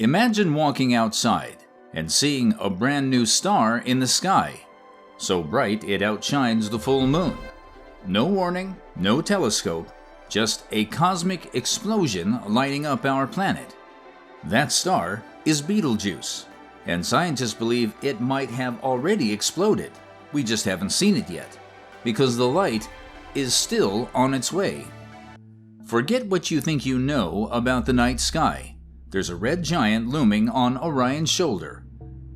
Imagine walking outside and seeing a brand new star in the sky, so bright it outshines the full moon. No warning, no telescope, just a cosmic explosion lighting up our planet. That star is Betelgeuse, and scientists believe it might have already exploded. We just haven't seen it yet, because the light is still on its way. Forget what you think you know about the night sky. There's a red giant looming on Orion's shoulder.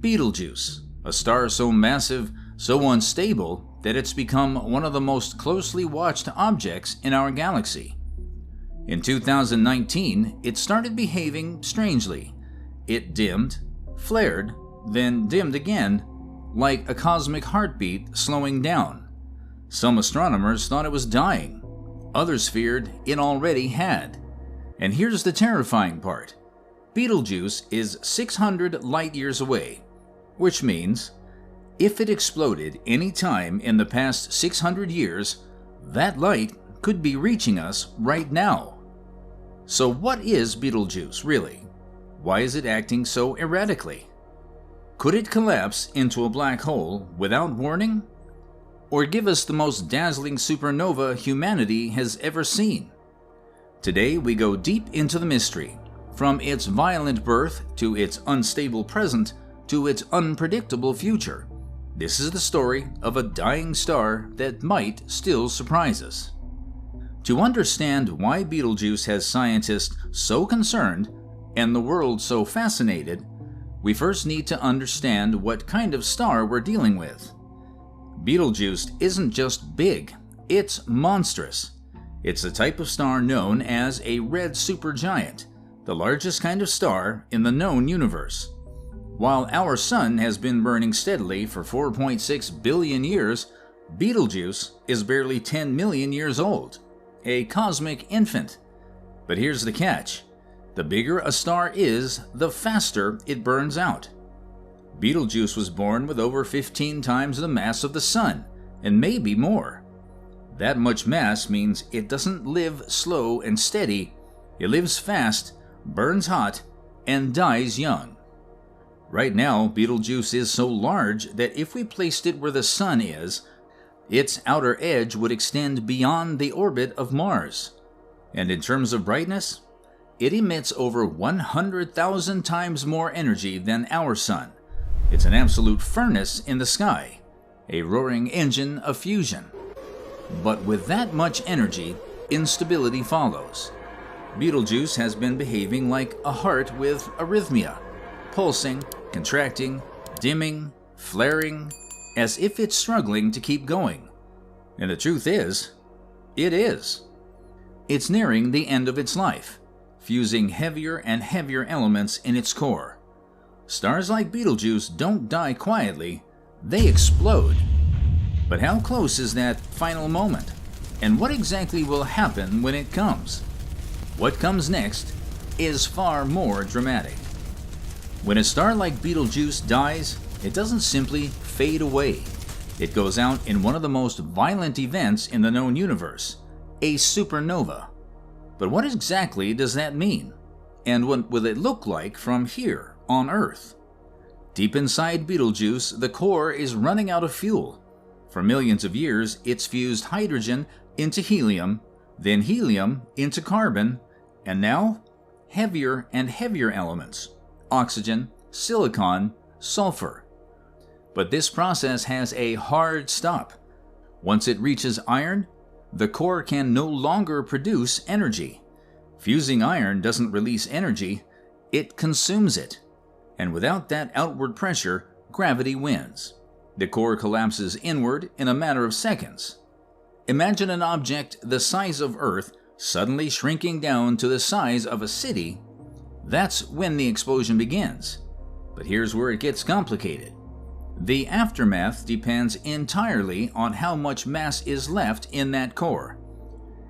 Betelgeuse, a star so massive, so unstable, that it's become one of the most closely watched objects in our galaxy. In 2019, it started behaving strangely. It dimmed, flared, then dimmed again, like a cosmic heartbeat slowing down. Some astronomers thought it was dying. Others feared it already had. And here's the terrifying part. Betelgeuse is 600 light-years away, which means if it exploded any time in the past 600 years, that light could be reaching us right now. So what is Betelgeuse, really? Why is it acting so erratically? Could it collapse into a black hole without warning? Or give us the most dazzling supernova humanity has ever seen? Today we go deep into the mystery, from its violent birth to its unstable present to its unpredictable future. This is the story of a dying star that might still surprise us. To understand why Betelgeuse has scientists so concerned and the world so fascinated, we first need to understand what kind of star we're dealing with. Betelgeuse isn't just big, it's monstrous. It's a type of star known as a red supergiant, the largest kind of star in the known universe. While our sun has been burning steadily for 4.6 billion years, Betelgeuse is barely 10 million years old, a cosmic infant. But here's the catch. The bigger a star is, the faster it burns out. Betelgeuse was born with over 15 times the mass of the sun, and maybe more. That much mass means it doesn't live slow and steady. It lives fast, burns hot, and dies young. Right now, Betelgeuse is so large that if we placed it where the sun is, its outer edge would extend beyond the orbit of Mars. And in terms of brightness, it emits over 100,000 times more energy than our sun. It's an absolute furnace in the sky, a roaring engine of fusion. But with that much energy, instability follows. Betelgeuse has been behaving like a heart with arrhythmia, pulsing, contracting, dimming, flaring, as if it's struggling to keep going. And the truth is, it is. It's nearing the end of its life, fusing heavier and heavier elements in its core. Stars like Betelgeuse don't die quietly, they explode. But how close is that final moment? And what exactly will happen when it comes? What comes next is far more dramatic. When a star like Betelgeuse dies, it doesn't simply fade away. It goes out in one of the most violent events in the known universe, a supernova. But what exactly does that mean? And what will it look like from here on Earth? Deep inside Betelgeuse, the core is running out of fuel. For millions of years, it's fused hydrogen into helium, then helium into carbon, and now heavier and heavier elements, oxygen, silicon, sulfur. But this process has a hard stop. Once it reaches iron, the core can no longer produce energy. Fusing iron doesn't release energy, it consumes it. And without that outward pressure, gravity wins. The core collapses inward in a matter of seconds. Imagine an object the size of Earth suddenly shrinking down to the size of a city. That's when the explosion begins. But here's where it gets complicated. The aftermath depends entirely on how much mass is left in that core.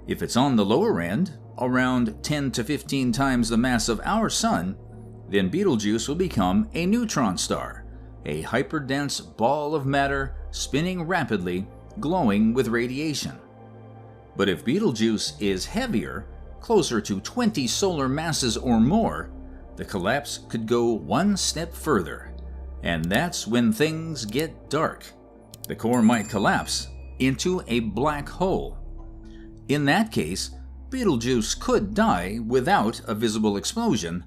If it's on the lower end, around 10 to 15 times the mass of our sun, then Betelgeuse will become a neutron star, a hyperdense ball of matter spinning rapidly, glowing with radiation. But if Betelgeuse is heavier, closer to 20 solar masses or more, the collapse could go one step further, and that's when things get dark. The core might collapse into a black hole. In that case, Betelgeuse could die without a visible explosion.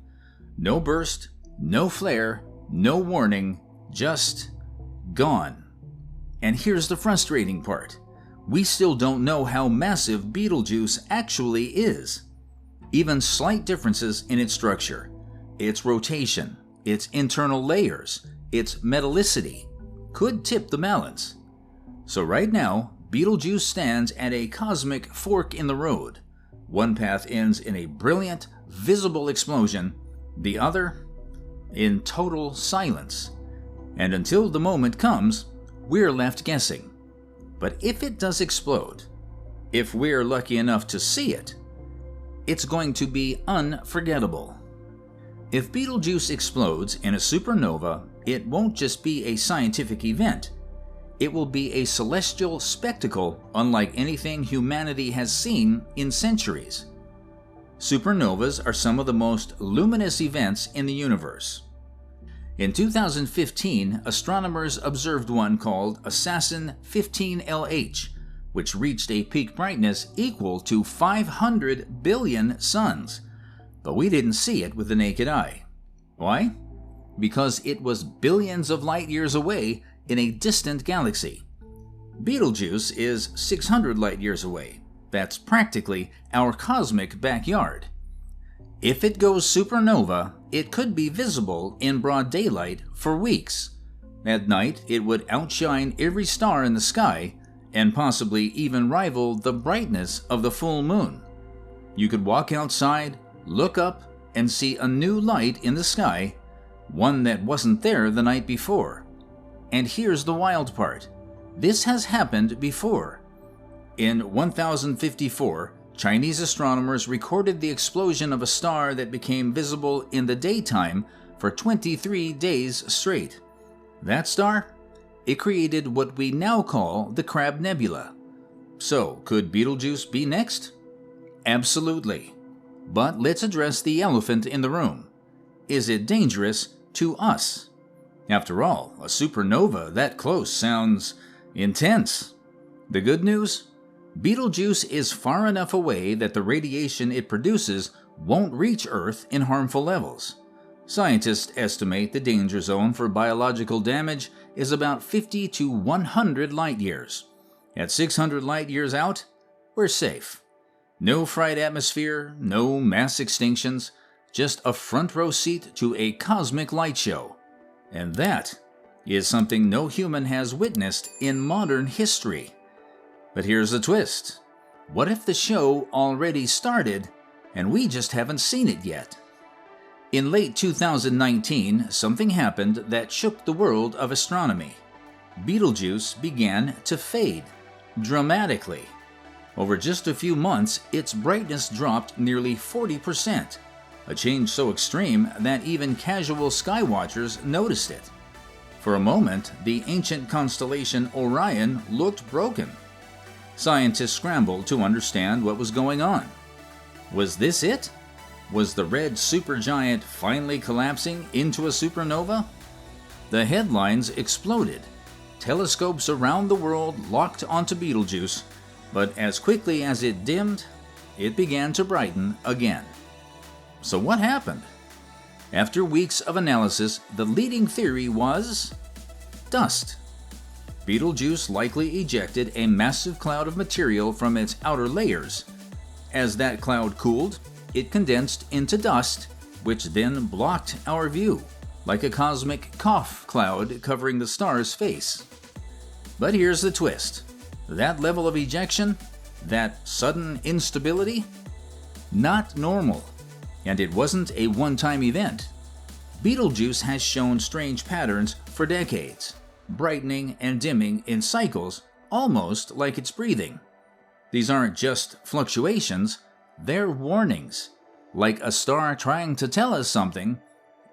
No burst, no flare, no warning, just gone. And here's the frustrating part. We still don't know how massive Betelgeuse actually is. Even slight differences in its structure, its rotation, its internal layers, its metallicity, could tip the balance. So right now, Betelgeuse stands at a cosmic fork in the road. One path ends in a brilliant, visible explosion, the other in total silence. And until the moment comes, we're left guessing. But if it does explode, if we're lucky enough to see it, it's going to be unforgettable. If Betelgeuse explodes in a supernova, it won't just be a scientific event. It will be a celestial spectacle unlike anything humanity has seen in centuries. Supernovas are some of the most luminous events in the universe. In 2015, astronomers observed one called Assassin 15LH, which reached a peak brightness equal to 500 billion suns. But we didn't see it with the naked eye. Why? Because it was billions of light years away in a distant galaxy. Betelgeuse is 600 light years away. That's practically our cosmic backyard. If it goes supernova, it could be visible in broad daylight for weeks. At night, it would outshine every star in the sky and possibly even rival the brightness of the full moon. You could walk outside, look up, and see a new light in the sky, one that wasn't there the night before. And here's the wild part. This has happened before. In 1054, Chinese astronomers recorded the explosion of a star that became visible in the daytime for 23 days straight. That star? It created what we now call the Crab Nebula. So, could Betelgeuse be next? Absolutely. But let's address the elephant in the room. Is it dangerous to us? After all, a supernova that close sounds intense. The good news? Betelgeuse is far enough away that the radiation it produces won't reach Earth in harmful levels. Scientists estimate the danger zone for biological damage is about 50 to 100 light years. At 600 light years out, we're safe. No fried atmosphere, no mass extinctions, just a front row seat to a cosmic light show. And that is something no human has witnessed in modern history. But here's the twist. What if the show already started and we just haven't seen it yet? In late 2019, something happened that shook the world of astronomy. Betelgeuse began to fade, dramatically. Over just a few months, its brightness dropped nearly 40%, a change so extreme that even casual skywatchers noticed it. For a moment, the ancient constellation Orion looked broken. Scientists scrambled to understand what was going on. Was this it? Was the red supergiant finally collapsing into a supernova? The headlines exploded. Telescopes around the world locked onto Betelgeuse, but as quickly as it dimmed, it began to brighten again. So what happened? After weeks of analysis, the leading theory was dust. Betelgeuse likely ejected a massive cloud of material from its outer layers. As that cloud cooled, it condensed into dust, which then blocked our view, like a cosmic cough cloud covering the star's face. But here's the twist. That level of ejection, that sudden instability, not normal. And it wasn't a one-time event. Betelgeuse has shown strange patterns for decades, brightening and dimming in cycles, almost like it's breathing. These aren't just fluctuations, they're warnings, like a star trying to tell us something,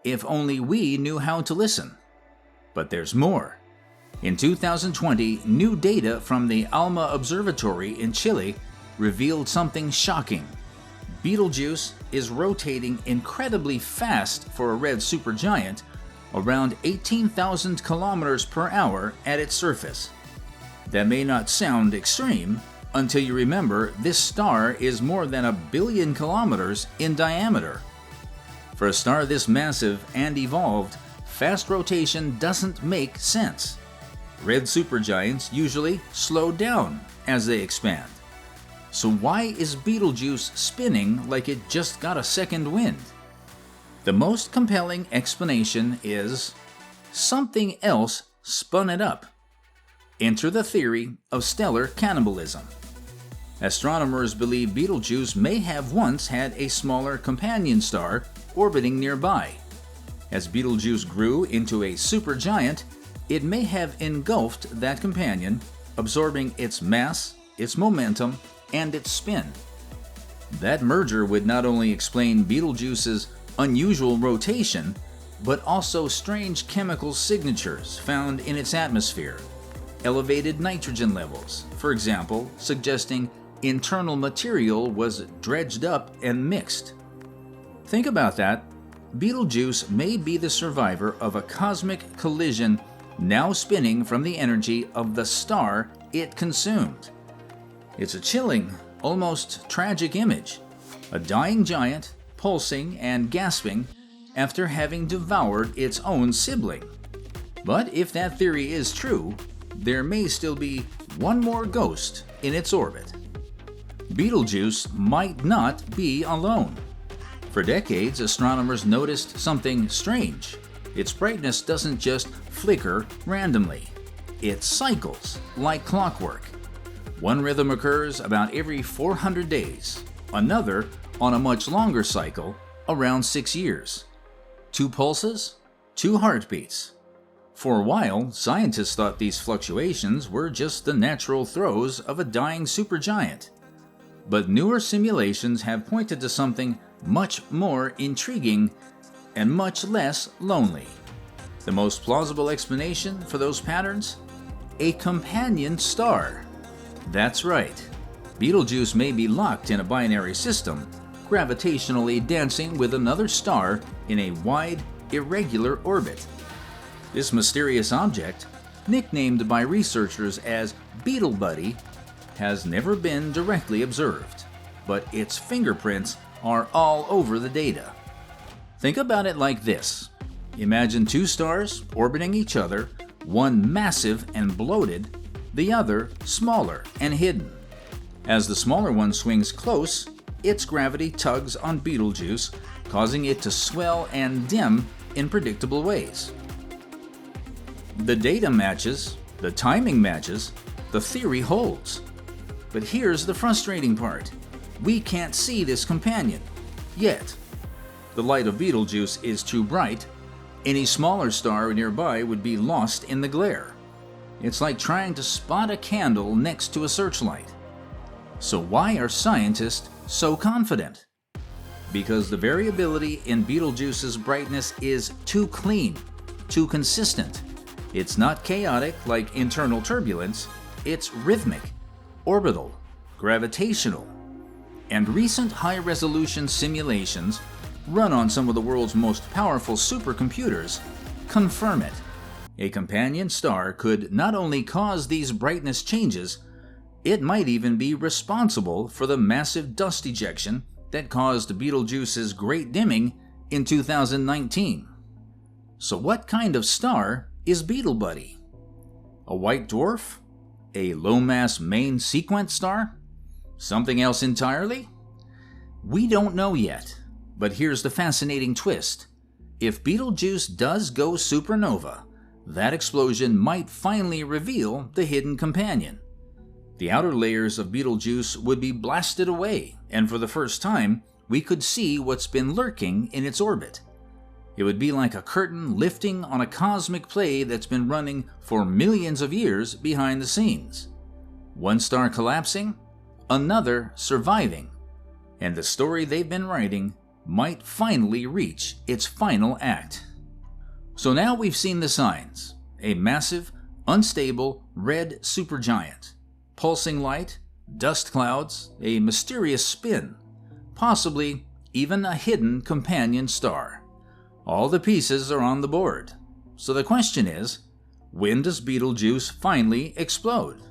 if only we knew how to listen. But there's more. In 2020, new data from the ALMA Observatory in Chile revealed something shocking. Betelgeuse is rotating incredibly fast for a red supergiant, around 18,000 kilometers per hour at its surface. That may not sound extreme until you remember this star is more than 1 billion kilometers in diameter. For a star this massive and evolved, fast rotation doesn't make sense. Red supergiants usually slow down as they expand. So why is Betelgeuse spinning like it just got a second wind? The most compelling explanation is something else spun it up. Enter the theory of stellar cannibalism. Astronomers believe Betelgeuse may have once had a smaller companion star orbiting nearby. As Betelgeuse grew into a supergiant, it may have engulfed that companion, absorbing its mass, its momentum, and its spin. That merger would not only explain Betelgeuse's unusual rotation, but also strange chemical signatures found in its atmosphere. Elevated nitrogen levels, for example, suggesting internal material was dredged up and mixed. Think about that. Betelgeuse may be the survivor of a cosmic collision now spinning from the energy of the star it consumed. It's a chilling, almost tragic image. A dying giant, pulsing and gasping after having devoured its own sibling. But if that theory is true, there may still be one more ghost in its orbit. Betelgeuse might not be alone. For decades, astronomers noticed something strange. Its brightness doesn't just flicker randomly. It cycles like clockwork. One rhythm occurs about every 400 days, another on a much longer cycle, around 6 years. 2 pulses, 2 heartbeats. For a while, scientists thought these fluctuations were just the natural throes of a dying supergiant. But newer simulations have pointed to something much more intriguing and much less lonely. The most plausible explanation for those patterns? A companion star. That's right. Betelgeuse may be locked in a binary system, gravitationally dancing with another star in a wide, irregular orbit. This mysterious object, nicknamed by researchers as Beetle Buddy, has never been directly observed, but its fingerprints are all over the data. Think about it like this. Imagine 2 stars orbiting each other, one massive and bloated, the other smaller and hidden. As the smaller one swings close, its gravity tugs on Betelgeuse, causing it to swell and dim in predictable ways. The data matches, the timing matches, the theory holds. But here's the frustrating part. We can't see this companion, yet. The light of Betelgeuse is too bright. Any smaller star nearby would be lost in the glare. It's like trying to spot a candle next to a searchlight. So why are scientists so confident? Because the variability in Betelgeuse's brightness is too clean, too consistent. It's not chaotic like internal turbulence, it's rhythmic, orbital, gravitational. And recent high-resolution simulations, run on some of the world's most powerful supercomputers, confirm it. A companion star could not only cause these brightness changes, it might even be responsible for the massive dust ejection that caused Betelgeuse's great dimming in 2019. So what kind of star is Beetle Buddy? A white dwarf? A low-mass main sequence star? Something else entirely? We don't know yet, but here's the fascinating twist. If Betelgeuse does go supernova, that explosion might finally reveal the hidden companion. The outer layers of Betelgeuse would be blasted away, and for the first time, we could see what's been lurking in its orbit. It would be like a curtain lifting on a cosmic play that's been running for millions of years behind the scenes. One star collapsing, another surviving, and the story they've been writing might finally reach its final act. So now we've seen the signs. A massive, unstable, red supergiant. Pulsing light, dust clouds, a mysterious spin. possibly even a hidden companion star. All the pieces are on the board. So the question is, when does Betelgeuse finally explode?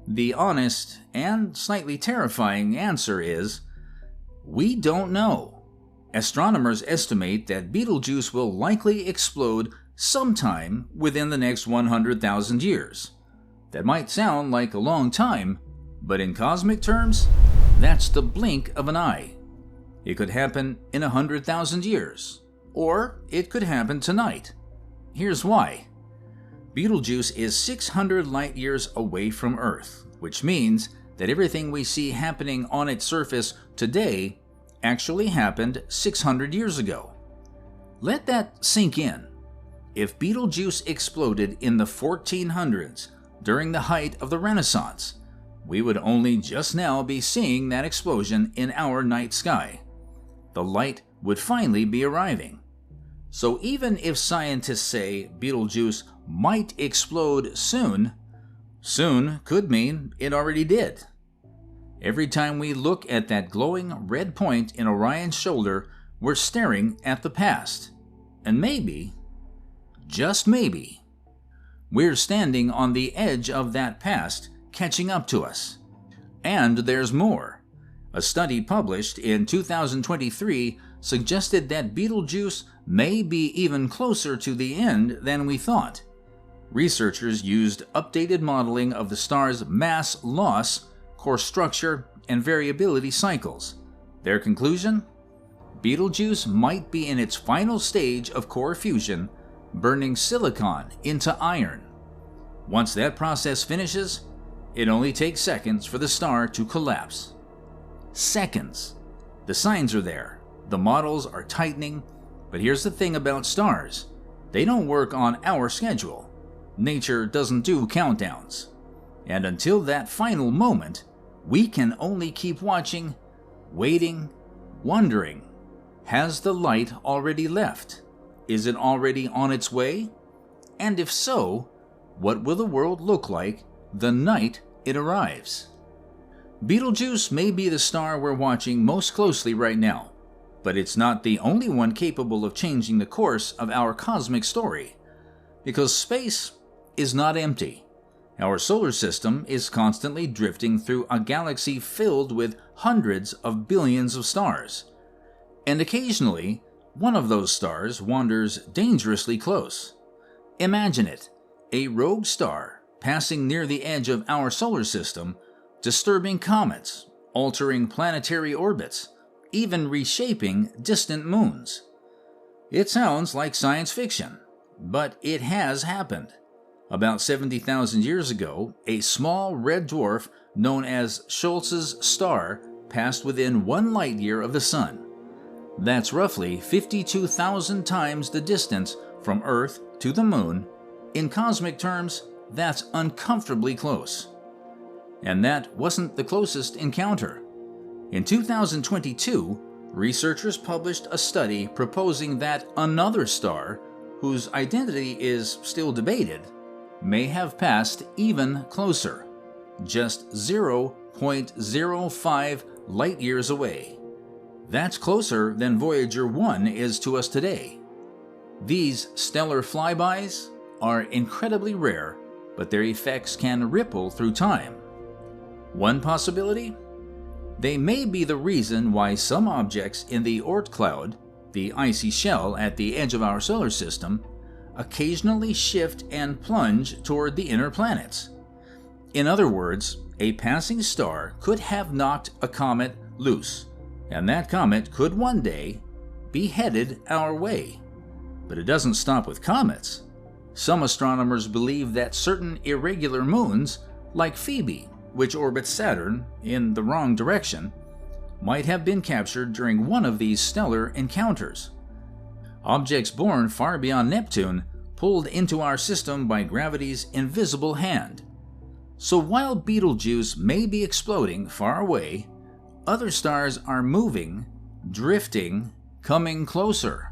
The honest and slightly terrifying answer is, we don't know. Astronomers estimate that Betelgeuse will likely explode sometime within the next 100,000 years. That might sound like a long time, but in cosmic terms, that's the blink of an eye. It could happen in 100,000 years, or it could happen tonight. Here's why. Betelgeuse is 600 light years away from Earth, which means that everything we see happening on its surface today actually happened 600 years ago. Let that sink in. If Betelgeuse exploded in the 1400s during the height of the Renaissance, we would only just now be seeing that explosion in our night sky. The light would finally be arriving. So even if scientists say Betelgeuse might explode soon, soon could mean it already did. Every time we look at that glowing red point in Orion's shoulder, we're staring at the past. And maybe, just maybe, we're standing on the edge of that past catching up to us. And there's more. A study published in 2023 suggested that Betelgeuse may be even closer to the end than we thought. Researchers used updated modeling of the star's mass loss, core structure, and variability cycles. Their conclusion? Betelgeuse might be in its final stage of core fusion, burning silicon into iron. Once that process finishes, it only takes seconds for the star to collapse. Seconds. The signs are there. The models are tightening. But here's the thing about stars. They don't work on our schedule. Nature doesn't do countdowns. And until that final moment, we can only keep watching, waiting, wondering. Has the light already left? Is it already on its way? And if so, what will the world look like the night it arrives? Betelgeuse may be the star we're watching most closely right now, but it's not the only one capable of changing the course of our cosmic story. Because space is not empty. Our solar system is constantly drifting through a galaxy filled with hundreds of billions of stars. And occasionally, one of those stars wanders dangerously close. Imagine it, a rogue star passing near the edge of our solar system, disturbing comets, altering planetary orbits, even reshaping distant moons. It sounds like science fiction, but it has happened. About 70,000 years ago, a small red dwarf known as Schultz's star passed within 1 light year of the Sun. That's roughly 52,000 times the distance from Earth to the Moon. In cosmic terms, that's uncomfortably close. And that wasn't the closest encounter. In 2022, researchers published a study proposing that another star, whose identity is still debated, may have passed even closer, just 0.05 light years away. That's closer than Voyager 1 is to us today. These stellar flybys are incredibly rare, but their effects can ripple through time. One possibility? They may be the reason why some objects in the Oort cloud, the icy shell at the edge of our solar system, occasionally shift and plunge toward the inner planets. In other words, a passing star could have knocked a comet loose, and that comet could one day be headed our way. But it doesn't stop with comets. Some astronomers believe that certain irregular moons, like Phoebe, which orbits Saturn in the wrong direction, might have been captured during one of these stellar encounters. Objects born far beyond Neptune, pulled into our system by gravity's invisible hand. So while Betelgeuse may be exploding far away, other stars are moving, drifting, coming closer,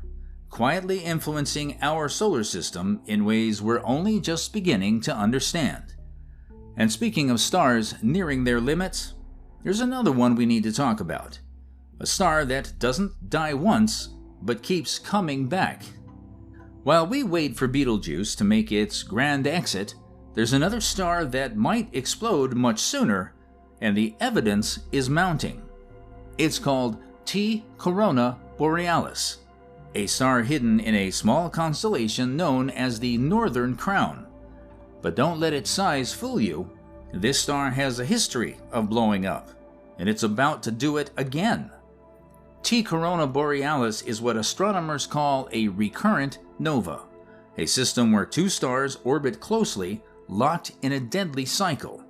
quietly influencing our solar system in ways we're only just beginning to understand. And speaking of stars nearing their limits, there's another one we need to talk about. a star that doesn't die once, but keeps coming back. While we wait for Betelgeuse to make its grand exit, there's another star that might explode much sooner, and the evidence is mounting. It's called T Coronae Borealis, a star hidden in a small constellation known as the Northern Crown. But don't let its size fool you. This star has a history of blowing up, and it's about to do it again. T Coronae Borealis is what astronomers call a recurrent nova, a system where two stars orbit closely, locked in a deadly cycle.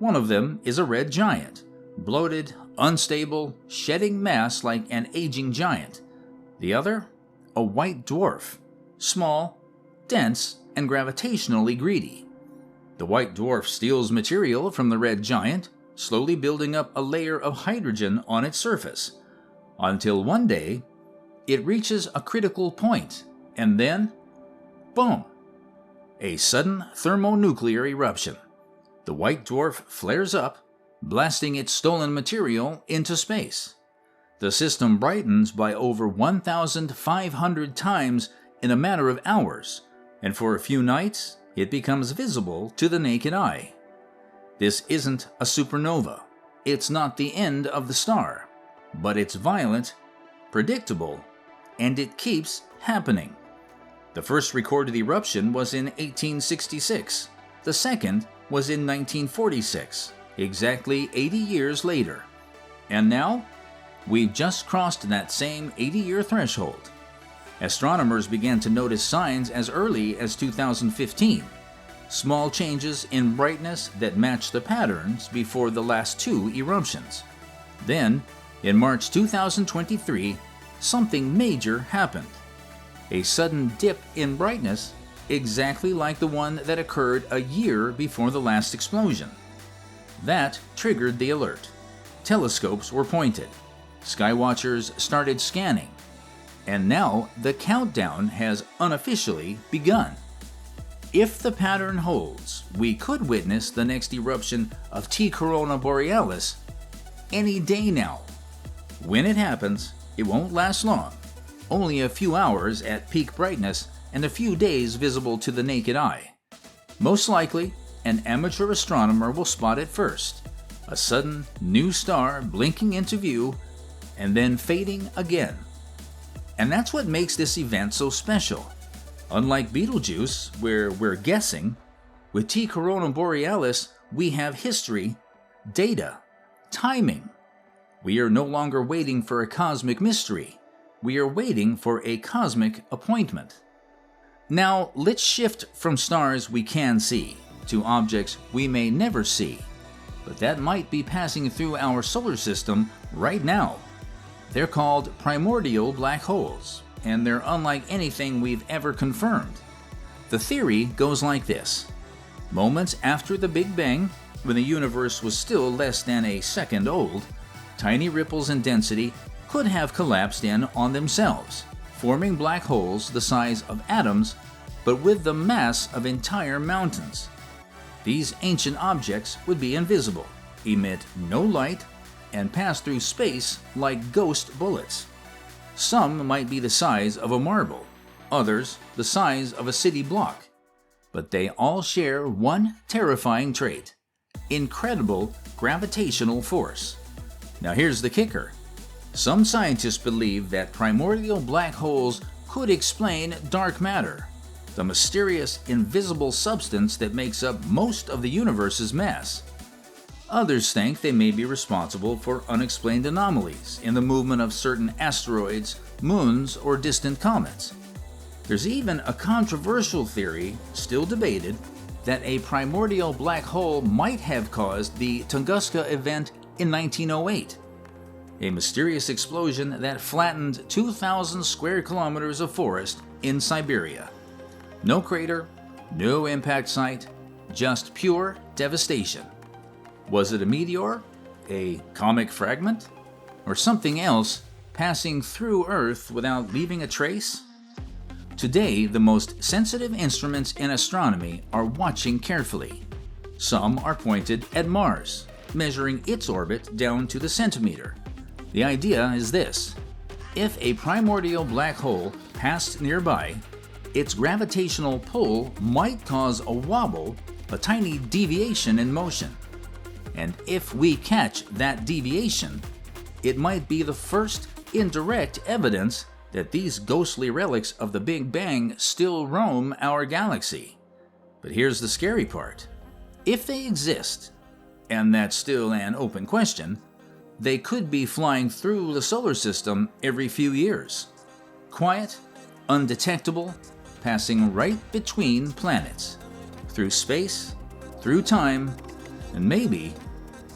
One of them is a red giant, bloated, unstable, shedding mass like an aging giant. The other, a white dwarf, small, dense, and gravitationally greedy. The white dwarf steals material from the red giant, slowly building up a layer of hydrogen on its surface, until one day, it reaches a critical point, and then, boom! A sudden thermonuclear eruption. The white dwarf flares up, blasting its stolen material into space. The system brightens by over 1,500 times in a matter of hours, and for a few nights, it becomes visible to the naked eye. This isn't a supernova. It's not the end of the star. But it's violent, predictable, and it keeps happening. The first recorded eruption was in 1866. The second was in 1946, exactly 80 years later. And now, we've just crossed that same 80-year threshold. Astronomers began to notice signs as early as 2015, small changes in brightness that matched the patterns before the last two eruptions. Then, in March 2023, something major happened. A sudden dip in brightness, exactly like the one that occurred a year before the last explosion. That triggered the alert. Telescopes were pointed. Skywatchers started scanning. And now the countdown has unofficially begun. If the pattern holds, we could witness the next eruption of T Coronae Borealis any day now. When it happens, it won't last long, only a few hours at peak brightness and a few days visible to the naked eye. Most likely, an amateur astronomer will spot it first, a sudden new star blinking into view and then fading again. And that's what makes this event so special. Unlike Betelgeuse, where we're guessing, with T Coronae Borealis, we have history, data, timing. We are no longer waiting for a cosmic mystery. We are waiting for a cosmic appointment. Now, let's shift from stars we can see to objects we may never see, but that might be passing through our solar system right now. They're called primordial black holes, and they're unlike anything we've ever confirmed. The theory goes like this. Moments after the Big Bang, when the universe was still less than a second old, tiny ripples in density could have collapsed in on themselves, forming black holes the size of atoms, but with the mass of entire mountains. These ancient objects would be invisible, emit no light, and pass through space like ghost bullets. Some might be the size of a marble, others the size of a city block, but they all share one terrifying trait: incredible gravitational force. Now here's the kicker. Some scientists believe that primordial black holes could explain dark matter, the mysterious invisible substance that makes up most of the universe's mass. Others think they may be responsible for unexplained anomalies in the movement of certain asteroids, moons, or distant comets. There's even a controversial theory, still debated, that a primordial black hole might have caused the Tunguska event in 1908, a mysterious explosion that flattened 2,000 square kilometers of forest in Siberia. No crater, no impact site, just pure devastation. Was it a meteor, a comic fragment, or something else passing through Earth without leaving a trace? Today, the most sensitive instruments in astronomy are watching carefully. Some are pointed at Mars, measuring its orbit down to the centimeter. The idea is this: if a primordial black hole passed nearby, its gravitational pull might cause a wobble, a tiny deviation in motion. And if we catch that deviation, it might be the first indirect evidence that these ghostly relics of the Big Bang still roam our galaxy. But here's the scary part. If they exist, and that's still an open question, they could be flying through the solar system every few years. Quiet, undetectable, passing right between planets, through space, through time, and maybe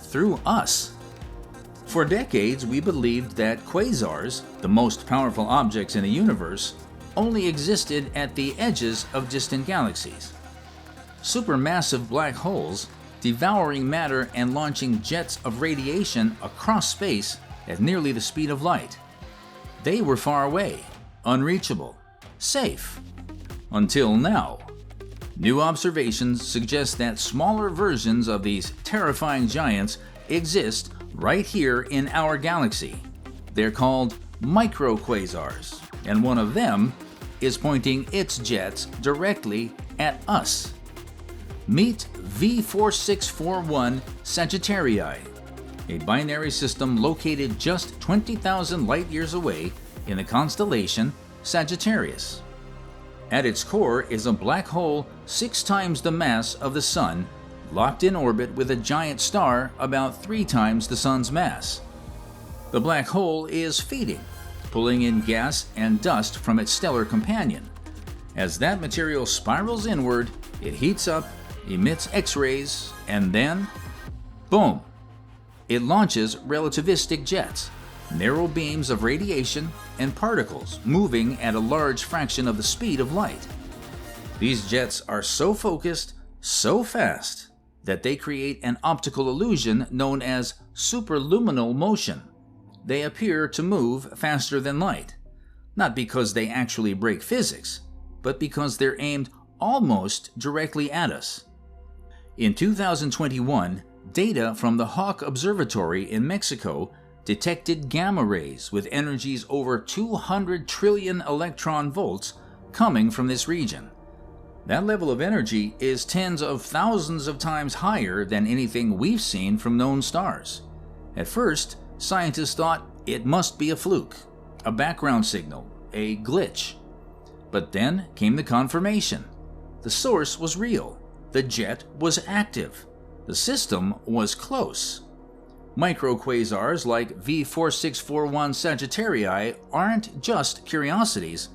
through us. For decades, we believed that quasars, the most powerful objects in the universe, only existed at the edges of distant galaxies. Supermassive black holes, devouring matter and launching jets of radiation across space at nearly the speed of light. They were far away, unreachable, safe. Until now. New observations suggest that smaller versions of these terrifying giants exist right here in our galaxy. They're called Microquasars, and one of them is pointing its jets directly at us. Meet V4641 Sagittarii, a binary system located just 20,000 light-years away in the constellation Sagittarius. At its core is a black hole 6 times the mass of the Sun, locked in orbit with a giant star about 3 times the Sun's mass. The black hole is feeding, pulling in gas and dust from its stellar companion. As that material spirals inward, it heats up, emits X-rays, and then, boom! It launches relativistic jets, narrow beams of radiation and particles moving at a large fraction of the speed of light. These jets are so focused, so fast, that they create an optical illusion known as superluminal motion. They appear to move faster than light, not because they actually break physics, but because they're aimed almost directly at us. In 2021, data from the Hawk Observatory in Mexico detected gamma rays with energies over 200 trillion electron volts coming from this region. That level of energy is tens of thousands of times higher than anything we've seen from known stars. At first, scientists thought it must be a fluke, a background signal, a glitch. But then came the confirmation. The source was real. The jet was active. The system was close. Microquasars like V4641 Sagittarii aren't just curiosities.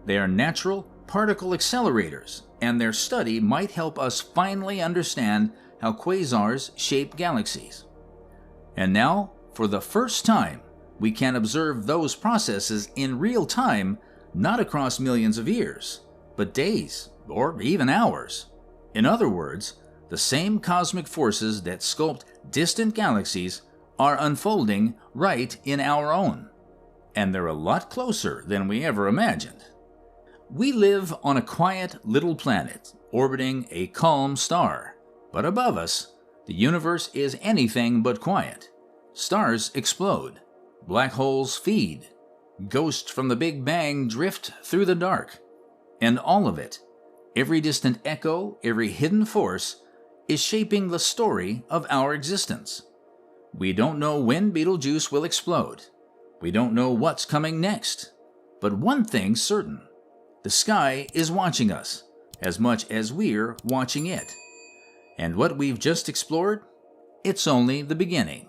They are natural particle accelerators, and their study might help us finally understand how quasars shape galaxies. And now, for the first time, we can observe those processes in real time, not across millions of years, but days or even hours. In other words, the same cosmic forces that sculpt distant galaxies are unfolding right in our own. And they're a lot closer than we ever imagined. We live on a quiet little planet, orbiting a calm star. But above us, the universe is anything but quiet. Stars explode. Black holes feed. Ghosts from the Big Bang drift through the dark. And all of it, every distant echo, every hidden force, is shaping the story of our existence. We don't know when Betelgeuse will explode. We don't know what's coming next. But one thing's certain. The sky is watching us, as much as we're watching it. And what we've just explored? It's only the beginning.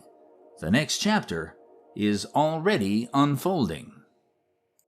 The next chapter is already unfolding.